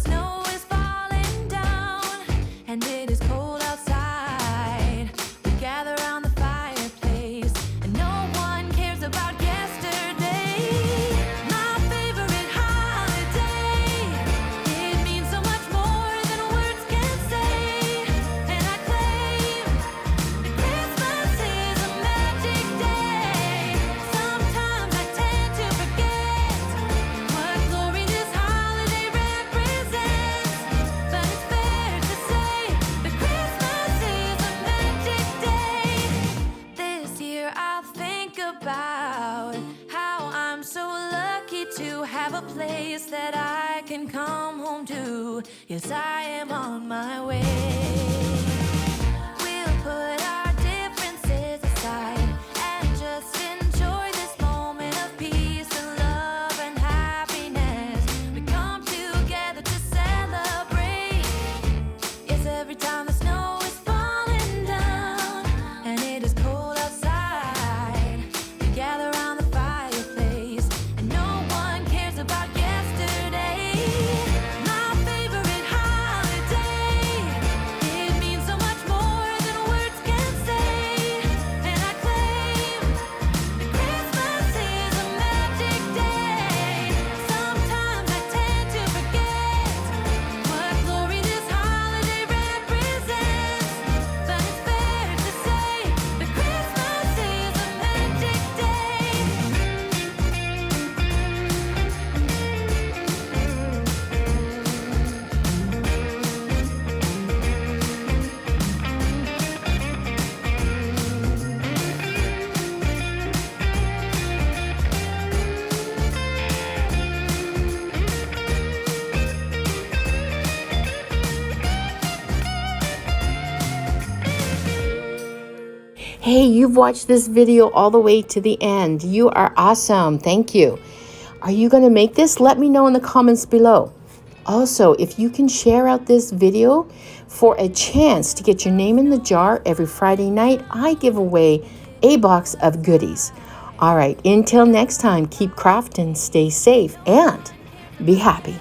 snow is falling down and it is cold outside, we gather around the fireplace and no one cares about yesterday. My favorite holiday, it means so much more than words can say. And I claim that Christmas is a magic day. Sometimes I tend to forget what glory this holiday represents, but it's fair to say that Christmas is a magic day. This year I'll think about how I'm so lucky to have a place that I can come home to. Yes, I am on my way. We'll put our differences aside and just enjoy this moment of peace and love and happiness. We come together to celebrate. Yes, every time the snow is falling down and it is cold outside, we gather around the fireplace and no one cares about yesterday. My favorite holiday, it means so much more than words can say. And I claim that Christmas is a magic day. Sometimes I tend to forget what glory this holiday represents, but it's fair to say that Christmas is a magic day. Hey, you've watched this video all the way to the end. You are awesome. Thank you. Are you going to make this? Let me know in the comments below. Also, if you can share out this video for a chance to get your name in the jar every Friday night, I give away a box of goodies. All right, until next time, keep crafting, stay safe, and be happy.